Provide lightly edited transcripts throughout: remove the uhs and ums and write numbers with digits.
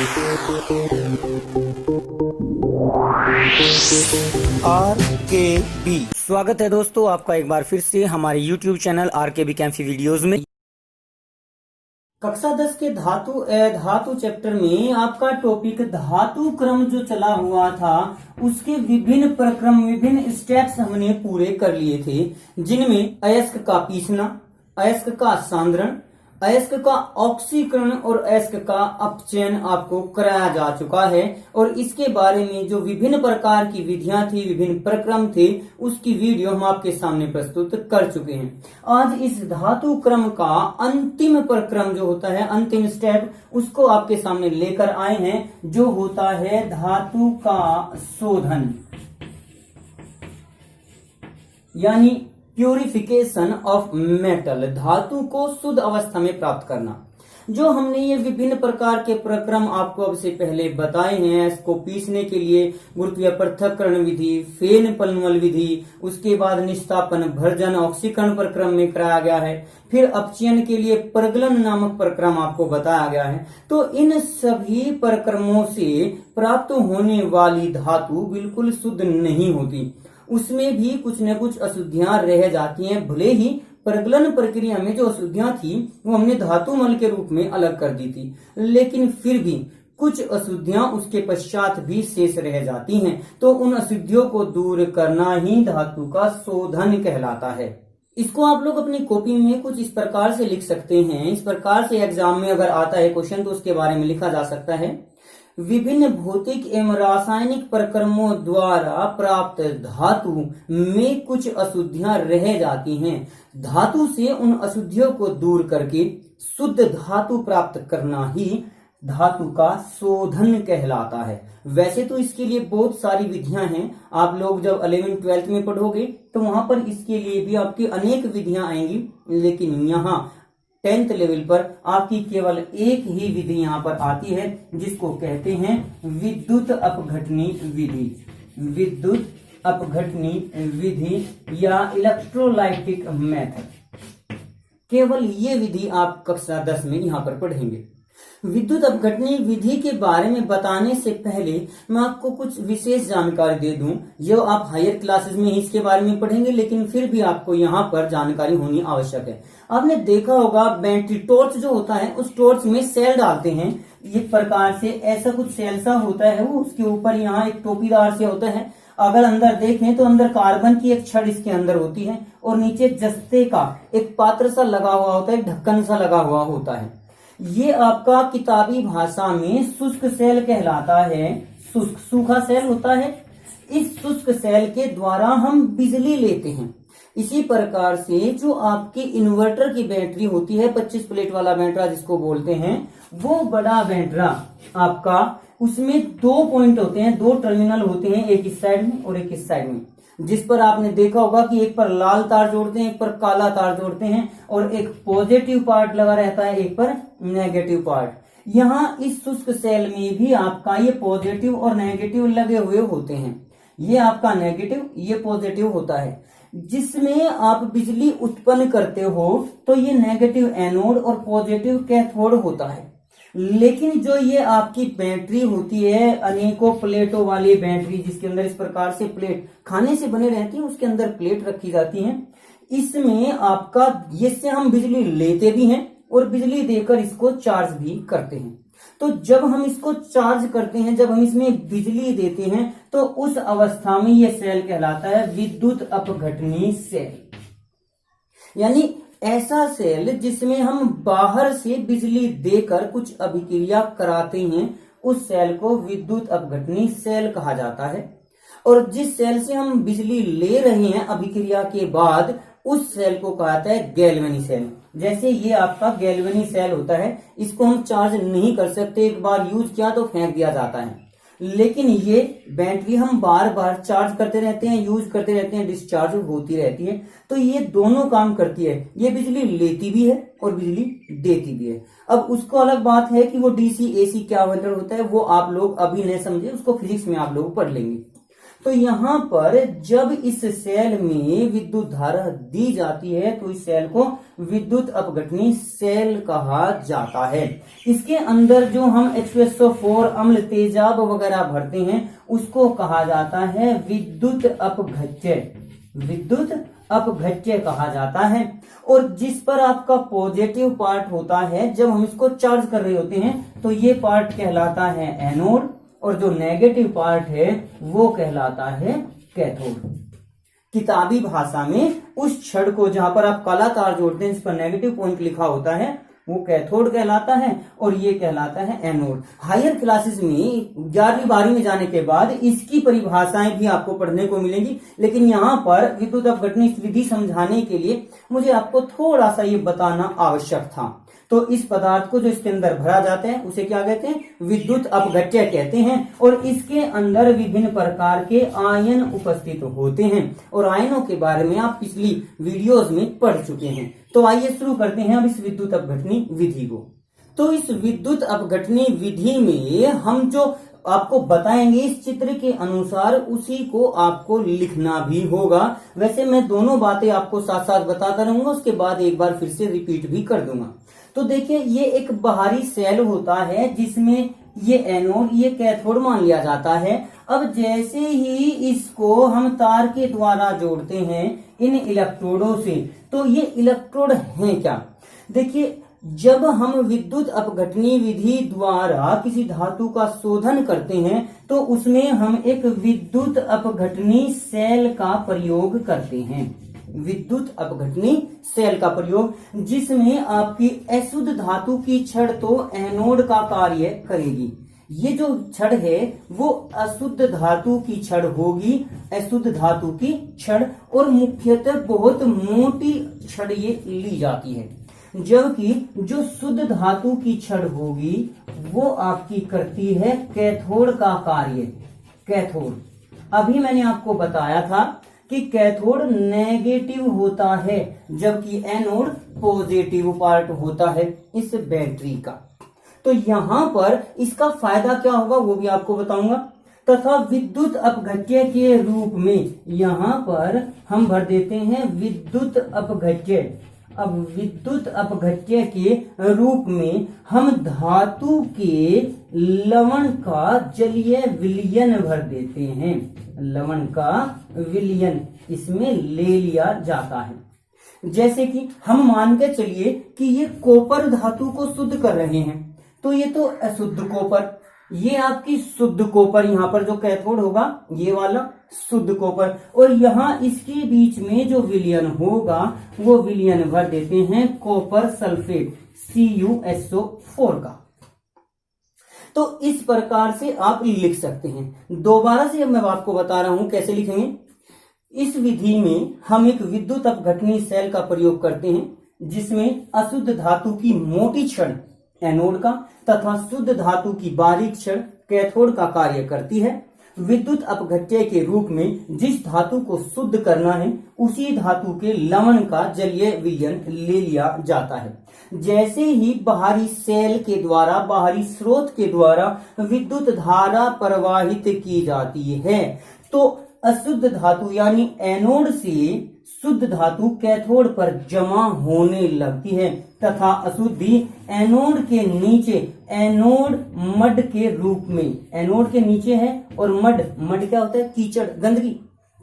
RKB स्वागत है दोस्तों आपका एक बार फिर से हमारे YouTube चैनल RKB कैंफी वीडियोस में। कक्षा 10 के धातु चैप्टर में आपका टॉपिक धातु क्रम जो चला हुआ था उसके विभिन्न प्रक्रम विभिन्न स्टेप्स हमने पूरे कर लिए थे, जिनमें अयस्क का पीसना, अयस्क का सांद्रण, अयस्क का ऑक्सीकरण और अयस्क का अपचयन आपको कराया जा चुका है। और इसके बारे में जो विभिन्न प्रकार की विधियां थी, विभिन्न प्रक्रम थे, उसकी वीडियो हम आपके सामने प्रस्तुत कर चुके हैं। आज इस धातु क्रम का अंतिम प्रक्रम जो होता है, अंतिम स्टेप, उसको आपके सामने लेकर आए हैं, जो होता है धातु का शोधन, यानी प्यूरिफिकेशन ऑफ मेटल, धातु को शुद्ध अवस्था में प्राप्त करना। जो हमने ये विभिन्न प्रकार के प्रक्रम आपको अब से पहले बताए हैं, इसको पीसने के लिए गुरुत्वीय पृथक्करण विधि, फेन पलमल विधि, उसके बाद निस्तापन भर्जन ऑक्सीकरण प्रक्रम में कराया गया है, फिर अपचयन के लिए परगलन नामक प्रक्रम आपको बताया गया है। तो इन सभी प्रक्रमों से प्राप्त होने वाली धातु बिल्कुल शुद्ध नहीं होती, उसमें भी कुछ न कुछ अशुद्धियां रह जाती हैं। भले ही परगलन प्रक्रिया में जो अशुद्धियां थी वो हमने धातु मल के रूप में अलग कर दी थी, लेकिन फिर भी कुछ अशुद्धियां उसके पश्चात भी शेष रह जाती हैं। तो उन अशुद्धियों को दूर करना ही धातु का शोधन कहलाता है। इसको आप लोग अपनी कॉपी में कुछ इस प्रकार से लिख सकते हैं। इस प्रकार से एग्जाम में अगर आता है क्वेश्चन तो उसके बारे में लिखा जा सकता है, विभिन्न भौतिक एवं रासायनिक प्रक्रमों द्वारा प्राप्त धातु में कुछ अशुद्धियां रह जाती हैं। धातु से उन अशुद्धियों को दूर करके शुद्ध धातु प्राप्त करना ही धातु का शोधन कहलाता है। वैसे तो इसके लिए बहुत सारी विधियां हैं, आप लोग जब 11th-12th में पढ़ोगे तो वहां पर इसके लिए भी आपकी अनेक विधियां आएंगी, लेकिन यहाँ 10th लेवल पर आपकी केवल एक ही विधि यहाँ पर आती है, जिसको कहते हैं विद्युत अपघटनी विधि, विद्युत अपघटनी विधि या इलेक्ट्रोलाइटिक मेथड। केवल ये विधि आप कक्षा 10 में यहाँ पर पढ़ेंगे। विद्युत अपघटनी विधि के बारे में बताने से पहले मैं आपको कुछ विशेष जानकारी दे दूं, जो आप हायर क्लासेस में इसके बारे में पढ़ेंगे, लेकिन फिर भी आपको यहाँ पर जानकारी होनी आवश्यक है। आपने देखा होगा बैटरी टॉर्च जो होता है, उस टॉर्च में सेल डालते हैं, एक प्रकार से ऐसा कुछ सेल सा होता है, वो उसके ऊपर यहाँ एक टोपीदार से होता है। अगर अंदर देखें तो अंदर कार्बन की एक छड़ इसके अंदर होती है और नीचे जस्ते का एक पात्र सा लगा हुआ होता है, ढक्कन सा लगा हुआ होता है। ये आपका किताबी भाषा में शुष्क सेल कहलाता है। शुष्क सूखा सेल होता है। इस शुष्क सेल के द्वारा हम बिजली लेते हैं। इसी प्रकार से जो आपकी इन्वर्टर की बैटरी होती है, 25 प्लेट वाला बैटरा जिसको बोलते हैं, वो बड़ा बैटरा आपका, उसमें 2 पॉइंट होते हैं, 2 टर्मिनल होते हैं, एक इस साइड में और एक इस साइड में, जिस पर आपने देखा होगा कि एक पर लाल तार जोड़ते हैं, एक पर काला तार जोड़ते हैं, और एक पॉजिटिव पार्ट लगा रहता है, एक पर नेगेटिव पार्ट। यहाँ इस शुष्क सेल में भी आपका ये पॉजिटिव और नेगेटिव लगे हुए होते हैं। ये आपका नेगेटिव, ये पॉजिटिव होता है। जिसमें आप बिजली उत्पन्न करते हो तो ये नेगेटिव एनोड और पॉजिटिव कैथोड होता है। लेकिन जो ये आपकी बैटरी होती है, अनेकों प्लेटों वाली बैटरी, जिसके अंदर इस प्रकार से प्लेट खाने से बने रहती है, उसके अंदर प्लेट रखी जाती है, इसमें आपका, इससे हम बिजली लेते भी हैं और बिजली देकर इसको चार्ज भी करते हैं। तो जब हम इसको चार्ज करते हैं, जब हम इसमें बिजली देते हैं, तो उस अवस्था में यह सेल कहलाता है विद्युत अपघटनी सेल, यानी ऐसा सेल जिसमें हम बाहर से बिजली देकर कुछ अभिक्रिया कराते हैं, उस सेल को विद्युत अपघटनी सेल कहा जाता है। और जिस सेल से हम बिजली ले रहे हैं अभिक्रिया के बाद, उस सेल को कहा जाता है गैल्वेनी सेल। जैसे ये आपका गैल्वेनी सेल होता है, इसको हम चार्ज नहीं कर सकते, एक बार यूज किया तो फेंक दिया जाता है। लेकिन ये बैटरी हम बार बार चार्ज करते रहते हैं, यूज करते रहते हैं, डिस्चार्ज होती रहती है। तो ये दोनों काम करती है, ये बिजली लेती भी है और बिजली देती भी है। अब उसको अलग बात है कि वो डीसी एसी क्या होता है, वो आप लोग अभी नहीं समझे, उसको फिजिक्स में आप लोग पढ़ लेंगे। तो यहाँ पर जब इस सेल में विद्युत धारा दी जाती है तो इस सेल को विद्युत अपघटनी सेल कहा जाता है। इसके अंदर जो हम H2SO4 अम्ल तेजाब वगैरह भरते हैं उसको कहा जाता है विद्युत अपघट्य, विद्युत अपघट्य कहा जाता है। और जिस पर आपका पॉजिटिव पार्ट होता है, जब हम इसको चार्ज कर रहे होते हैं तो ये पार्ट कहलाता है एनोड और जो नेगेटिव पार्ट है वो कहलाता है कैथोड। किताबी भाषा में उस छड़ को जहां पर आप काला तार जोड़ते हैं, इस पर नेगेटिव पॉइंट लिखा होता है, वो कैथोड कहलाता है और ये कहलाता है एनोड। हायर क्लासेस में 11वीं 12वीं में जाने के बाद इसकी परिभाषाएं भी आपको पढ़ने को मिलेंगी, लेकिन यहाँ पर विद्युत अपघटनी विधि समझाने के लिए मुझे आपको थोड़ा सा ये बताना आवश्यक था। तो इस पदार्थ को जो इसके अंदर भरा जाता है उसे क्या कहते हैं? विद्युत अपघट्य कहते हैं। और इसके अंदर विभिन्न प्रकार के आयन उपस्थित होते हैं और आयनों के बारे में आप पिछली वीडियोस में पढ़ चुके हैं। तो आइए शुरू करते हैं अब इस विद्युत अपघटनी विधि को। तो इस विद्युत अपघटनी विधि में हम जो आपको बताएंगे इस चित्र के अनुसार उसी को आपको लिखना भी होगा। वैसे मैं दोनों बातें आपको साथ साथ बताता रहूंगा, उसके बाद एक बार फिर से रिपीट भी कर दूंगा। तो देखिए ये एक बाहरी सेल होता है जिसमें ये एनोड ये कैथोड मान लिया जाता है। अब जैसे ही इसको हम तार के द्वारा जोड़ते हैं इन इलेक्ट्रोडों से, तो ये इलेक्ट्रोड हैं क्या? देखिए जब हम विद्युत अपघटनी विधि द्वारा किसी धातु का शोधन करते हैं तो उसमें हम एक विद्युत अपघटनी सेल का प्रयोग करते हैं, विद्युत अपघटनी सेल का प्रयोग, जिसमें आपकी अशुद्ध धातु की छड़ तो एनोड का कार्य करेगी। ये जो छड़ है वो अशुद्ध धातु की छड़ होगी, अशुद्ध धातु की छड़, और मुख्यतः बहुत मोटी छड़ ये ली जाती है। जबकि जो शुद्ध धातु की छड़ होगी वो आपकी करती है कैथोड का कार्य। कैथोड अभी मैंने आपको बताया था कि कैथोड नेगेटिव होता है जबकि एनोड पॉजिटिव पार्ट होता है इस बैटरी का। तो यहां पर इसका फायदा क्या होगा वो भी आपको बताऊंगा। तथा विद्युत अपघट्य के रूप में यहां पर हम भर देते हैं विद्युत अपघट्य। अब विद्युत अपघट्य के रूप में हम धातु के लवण का जलीय विलयन भर देते हैं, लवण का विलयन इसमें ले लिया जाता है। जैसे कि हम मान के चलिए कि ये कॉपर धातु को शुद्ध कर रहे हैं, तो ये तो अशुद्ध कॉपर, ये आपकी शुद्ध कॉपर, यहाँ पर जो कैथोड होगा ये वाला शुद्ध कॉपर, और यहाँ इसके बीच में जो विलयन होगा वो विलयन भर देते हैं कॉपर सल्फेट CuSO4 का। तो इस प्रकार से आप लिख सकते हैं। दोबारा से अब मैं आपको बता रहा हूं कैसे लिखेंगे। इस विधि में हम एक विद्युत अपघटनी सेल का प्रयोग करते हैं जिसमें अशुद्ध धातु की मोटी छड़ एनोड का तथा शुद्ध धातु की बारीक छड़ कैथोड का कार्य करती है। विद्युत अपघट्य के रूप में जिस धातु को शुद्ध करना है उसी धातु के लवण का जलीय विलयन ले लिया जाता है। जैसे ही बाहरी सेल के द्वारा, बाहरी स्रोत के द्वारा विद्युत धारा प्रवाहित की जाती है तो अशुद्ध धातु यानी एनोड से शुद्ध धातु कैथोड पर जमा होने लगती है तथा अशुद्धि एनोड के नीचे, एनोड मड के रूप में, एनोड के नीचे है और मड, मड क्या होता है? कीचड़, गंदगी,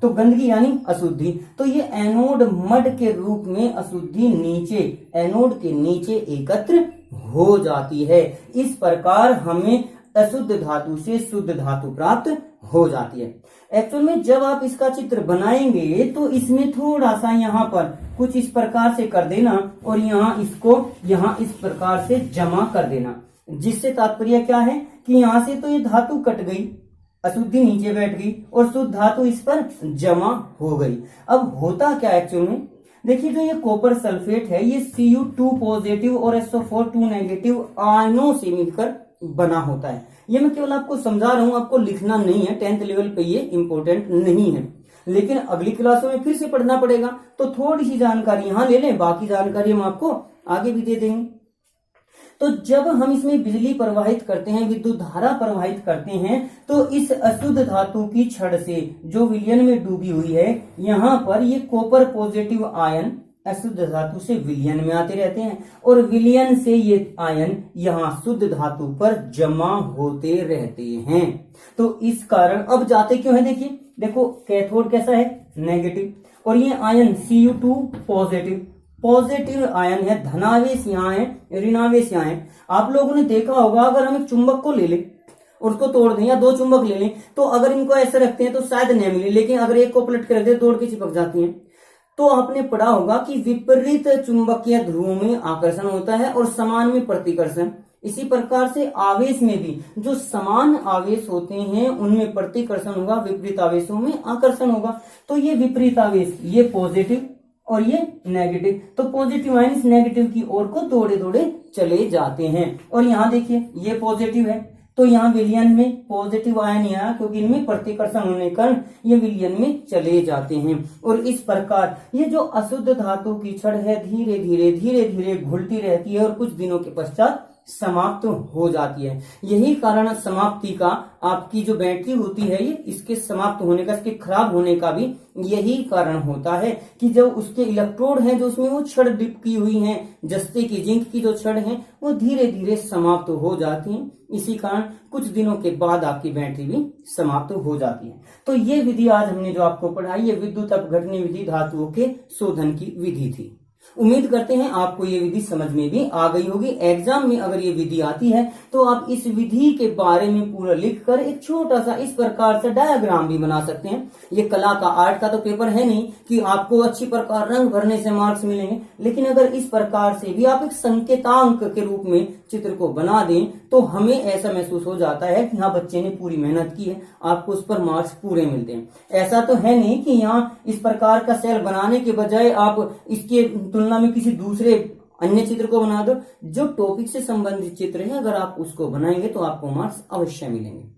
तो गंदगी यानी अशुद्धि, तो ये एनोड मड के रूप में अशुद्धि नीचे, एनोड के नीचे एकत्र हो जाती है। इस प्रकार हमें अशुद्ध धातु से शुद्ध धातु प्राप्त हो जाती है। एक्चुअल में जब आप इसका चित्र बनाएंगे तो इसमें थोड़ा सा यहाँ पर कुछ इस प्रकार से कर देना और यहाँ इसको यहाँ इस प्रकार से जमा कर देना, जिससे तात्पर्य क्या है कि यहाँ से तो ये धातु कट गई, अशुद्धि नीचे बैठ गई और शुद्ध धातु इस पर जमा हो गई। अब होता क्या एक्चुअल में, देखिए जो ये कॉपर सल्फेट है ये Cu2 पॉजिटिव और SO4 2 नेगेटिव आयनों से मिलकर बना होता है। ये मैं केवल आपको समझा रहा हूं, आपको लिखना नहीं है, 10th लेवल पे ये इंपॉर्टेंट नहीं है, लेकिन अगली क्लासों में फिर से पढ़ना पड़ेगा। तो थोड़ी सी जानकारी यहां ले लें, बाकी जानकारी हम आपको आगे भी दे देंगे। तो जब हम इसमें बिजली प्रवाहित करते हैं, विद्युत धारा प्रवाहित करते हैं, तो इस अशुद्ध धातु की छड़ से जो विलयन में डूबी हुई है, यहाँ पर ये कॉपर पॉजिटिव आयन अशुद्ध धातु से विलयन में आते रहते हैं और विलयन से ये आयन यहाँ शुद्ध धातु पर जमा होते रहते हैं। तो इस कारण अब जाते क्यों है, देखिए देखो कैथोड कैसा है, नेगेटिव, और ये ion Cu2 positive, positive ion है, धनावेश यहाँ है, ऋणावेश यहाँ है। आप लोगों ने देखा होगा अगर हम एक चुंबक को ले लें और उसको तोड़ दें या दो चुंबक ले लें, तो अगर इनको ऐसे रखते हैं तो शायद नहीं मिले, लेकिन अगर एक को पलट के रख दे तोड़ के चिपक जाती हैं। तो आपने पढ़ा होगा कि विपरीत चुंबकीय ध्रुवों में आकर्षण होता है और समान में प्रतिकर्षण। इसी प्रकार से आवेश में भी जो समान आवेश होते हैं उनमें प्रतिकर्षण होगा, विपरीत आवेशों में आकर्षण होगा। तो ये विपरीत आवेश, ये पॉजिटिव और ये नेगेटिव, तो पॉजिटिव आयन इस नेगेटिव की ओर को दौड़े दौड़े चले जाते हैं। और यहाँ देखिए ये पॉजिटिव है, तो यहाँ विलयन में पॉजिटिव आयन यहाँ, क्योंकि इनमें प्रतिकर्षण होने के कारण ये विलयन में चले जाते हैं। और इस प्रकार ये जो अशुद्ध धातु की छड़ है धीरे धीरे घुलती रहती है और कुछ दिनों के पश्चात समाप्त हो जाती है। यही कारण समाप्ति का आपकी जो बैटरी होती है, ये इसके समाप्त होने का, इसके खराब होने का भी यही कारण होता है कि जब उसके इलेक्ट्रोड हैं जो उसमें वो छड़ डिप की हुई हैं, जस्ते की जिंक की जो छड़ है वो धीरे धीरे समाप्त हो जाती हैं। इसी कारण कुछ दिनों के बाद आपकी बैटरी भी समाप्त हो जाती है। तो ये विधि आज हमने जो आपको पढ़ाई, ये विद्युत अपघटनी विधि धातुओं के शोधन की विधि थी। उम्मीद करते हैं आपको ये विधि समझ में भी आ गई होगी। एग्जाम में अगर ये विधि आती है तो आप इस विधि के बारे में पूरा लिखकर एक छोटा सा इस प्रकार से डायग्राम भी बना सकते हैं। ये कला का, आर्ट का तो पेपर है नहीं कि आपको अच्छी प्रकार रंग भरने से मार्क्स मिलेंगे, लेकिन अगर इस प्रकार से भी आप एक संकेतांक के रूप में चित्र को बना दें तो हमें ऐसा महसूस हो जाता है कि हाँ बच्चे ने पूरी मेहनत की है, आपको उस पर मार्क्स पूरे मिलते हैं। ऐसा तो है नहीं कि यहाँ इस प्रकार का सेल बनाने के बजाय आप इसके तुलना में किसी दूसरे अन्य चित्र को बना दो। जो टॉपिक से संबंधित चित्र है अगर आप उसको बनाएंगे तो आपको मार्क्स अवश्य मिलेंगे।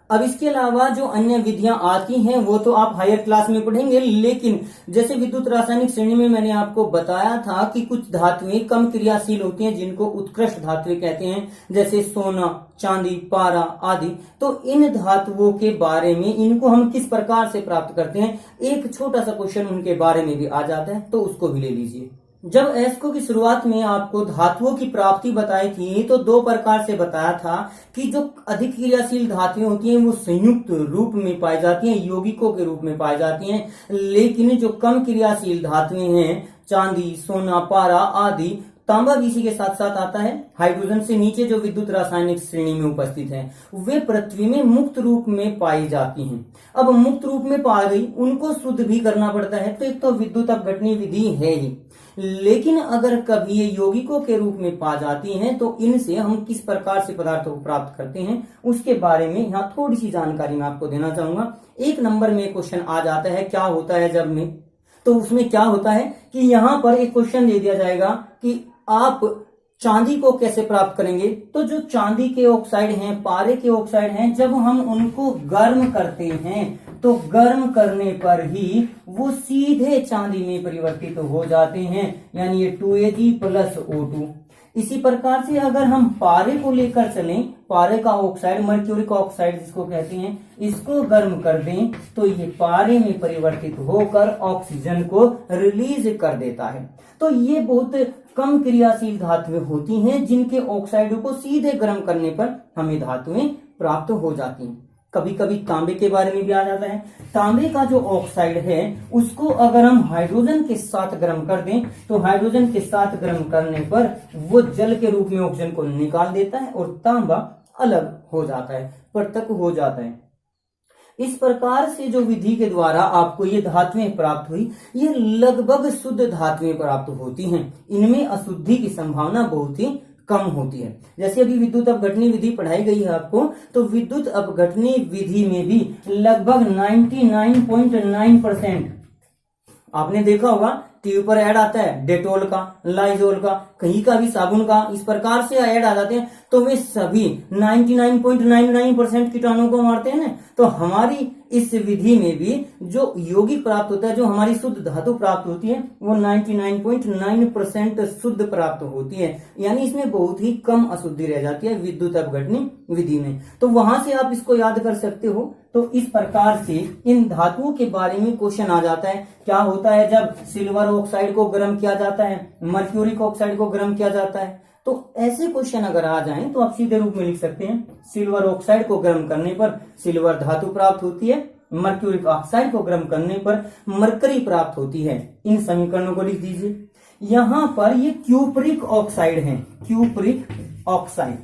अब इसके अलावा जो अन्य विधियां आती हैं वो तो आप हायर क्लास में पढ़ेंगे, लेकिन जैसे विद्युत रासायनिक श्रेणी में मैंने आपको बताया था कि कुछ धातुएं कम क्रियाशील होती हैं जिनको उत्कृष्ट धातुएं कहते हैं, जैसे सोना, चांदी, पारा आदि। तो इन धातुओं के बारे में, इनको हम किस प्रकार से प्राप्त करते हैं, एक छोटा सा क्वेश्चन उनके बारे में भी आ जाता है, तो उसको भी ले लीजिए। जब एस्को की शुरुआत में आपको धातुओं की प्राप्ति बताई थी तो दो प्रकार से बताया था कि जो अधिक क्रियाशील धातुएं होती हैं वो संयुक्त रूप में पाई जाती हैं, यौगिकों के रूप में पाई जाती हैं, लेकिन जो कम क्रियाशील धातुएं हैं, चांदी, सोना, पारा आदि, तांबा भी इसी के साथ साथ आता है, हाइड्रोजन से नीचे जो विद्युत रासायनिक श्रेणी में उपस्थित है, वे पृथ्वी में मुक्त रूप में पाई जाती हैं। अब मुक्त रूप में पा गई, उनको शुद्ध भी करना पड़ता है, तो एक तो विद्युत अपघटनी विधि है ही, लेकिन अगर कभी ये यौगिकों के रूप में पा जाती हैं तो इनसे हम किस प्रकार से पदार्थों को प्राप्त करते हैं उसके बारे में यहाँ थोड़ी सी जानकारी मैं आपको देना चाहूंगा। एक नंबर में क्वेश्चन आ जाता है क्या होता है जब में, तो उसमें क्या होता है कि यहाँ पर एक क्वेश्चन दे दिया जाएगा कि आप चांदी को कैसे प्राप्त करेंगे। तो जो चांदी के ऑक्साइड हैं, पारे के ऑक्साइड हैं, जब हम उनको गर्म करते हैं तो गर्म करने पर ही वो सीधे चांदी में परिवर्तित हो जाते हैं, यानी ये 2Ag+O2। इसी प्रकार से अगर हम पारे को लेकर चलें, पारे का ऑक्साइड, मर्क्यूरिक ऑक्साइड जिसको कहते हैं, इसको गर्म कर दें तो ये पारे में परिवर्तित होकर ऑक्सीजन को रिलीज कर देता है। तो ये बहुत कम क्रियाशील धातुएं होती हैं जिनके ऑक्साइडों को सीधे गर्म करने पर हमें धातुएं प्राप्त हो जाती हैं। कभी कभी तांबे के बारे में भी आ जाता है। तांबे का जो ऑक्साइड है उसको अगर हम हाइड्रोजन के साथ गर्म कर दें तो हाइड्रोजन के साथ गर्म करने पर वो जल के रूप में ऑक्सीजन को निकाल देता है और तांबा अलग हो जाता है, पृथक हो जाता है। इस प्रकार से जो विधि के द्वारा आपको ये धातुएं प्राप्त हुई, ये लगभग शुद्ध धातुएं प्राप्त होती हैं। इनमें अशुद्धि की संभावना बहुत ही कम होती है। जैसे अभी विद्युत अपघटनी विधि पढ़ाई गई है आपको, तो विद्युत अपघटनी विधि में भी लगभग 99.9% आपने देखा होगा टीवी पर ऐड आता है डेटोल का, लाइजोल का, कहीं का भी साबुन का, इस प्रकार से ऐड आ जाते हैं, तो वे सभी 99.99% कीटाणु को मारते हैं ना। तो हमारी इस विधि में भी जो यौगिक प्राप्त होता है, जो हमारी शुद्ध धातु प्राप्त होती है, वो 99.9% शुद्ध प्राप्त होती है। यानी इसमें बहुत ही कम अशुद्धि रह जाती है विद्युत अपघटनी विधि में। तो वहां से आप इसको याद कर सकते हो। तो इस प्रकार से इन धातुओं के बारे में क्वेश्चन आ जाता है। क्या होता है जब सिल्वर ऑक्साइड को गर्म किया जाता है, मर्क्यूरिक ऑक्साइड को गर्म किया जाता है, तो ऐसे क्वेश्चन अगर आ जाएं तो आप सीधे रूप में लिख सकते हैं, सिल्वर ऑक्साइड को गर्म करने पर सिल्वर धातु प्राप्त होती है, मर्क्यूरिक ऑक्साइड को गर्म करने पर मरकरी प्राप्त होती है। इन समीकरणों को लिख दीजिए। यहां पर ये क्यूपरिक ऑक्साइड है, क्यूपरिक ऑक्साइड,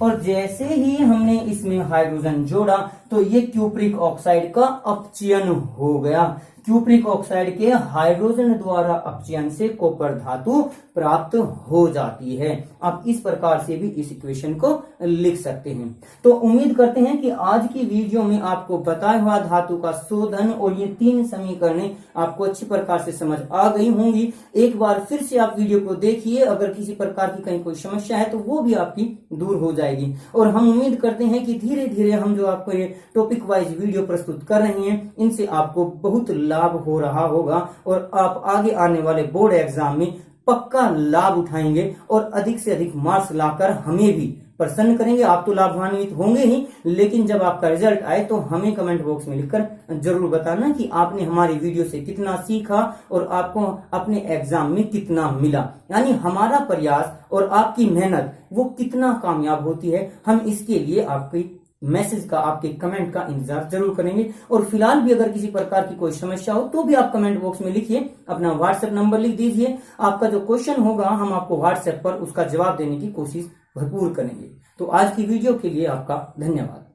और जैसे ही हमने इसमें हाइड्रोजन जोड़ा तो ये क्यूपरिक ऑक्साइड का अपचयन हो गया। क्यूपरिक ऑक्साइड के हाइड्रोजन द्वारा अपचयन से कॉपर धातु प्राप्त हो जाती है। आप इस प्रकार से भी इस इक्वेशन को लिख सकते हैं। तो उम्मीद करते हैं कि आज की वीडियो में आपको बताया हुआ धातु का शोधन और ये 3 समीकरणें आपको अच्छी प्रकार से समझ आ गई होंगी। एक बार फिर से आप वीडियो को देखिए, अगर किसी प्रकार की कहीं कोई समस्या है तो वो भी आपकी दूर हो जाएगी। और हम उम्मीद करते हैं कि धीरे धीरे हम जो आपको ये टॉपिक वाइज वीडियो प्रस्तुत कर रहे हैं, इनसे आपको बहुत लाभ हो रहा होगा और आप आगे आने वाले बोर्ड एग्जाम में पक्का लाभ उठाएंगे और अधिक से अधिक मार्क्स लाकर हमें भी प्रसन्न करेंगे। आप तो लाभान्वित होंगे ही, लेकिन जब आपका रिजल्ट आए तो हमें कमेंट बॉक्स में लिखकर जरूर बताना कि आपने हमारी वीडियो से कितना सीखा और आपको अपने एग्जाम में कितना मिला। यानी हमारा प्रयास और आपकी मेहनत वो कितना कामयाब होती है, हम इसके लिए आपकी मैसेज का, आपके कमेंट का इंतजार जरूर करेंगे। और फिलहाल भी अगर किसी प्रकार की कोई समस्या हो तो भी आप कमेंट बॉक्स में लिखिए, अपना व्हाट्सएप नंबर लिख दीजिए। आपका जो क्वेश्चन होगा हम आपको व्हाट्सएप पर उसका जवाब देने की कोशिश भरपूर करेंगे। तो आज की वीडियो के लिए आपका धन्यवाद।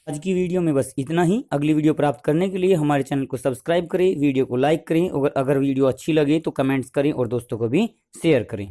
आज की वीडियो में बस इतना ही। अगली वीडियो प्राप्त करने के लिए हमारे चैनल को सब्सक्राइब करें, वीडियो को लाइक करें और अगर वीडियो अच्छी लगे तो कमेंट्स करें और दोस्तों को भी शेयर करें।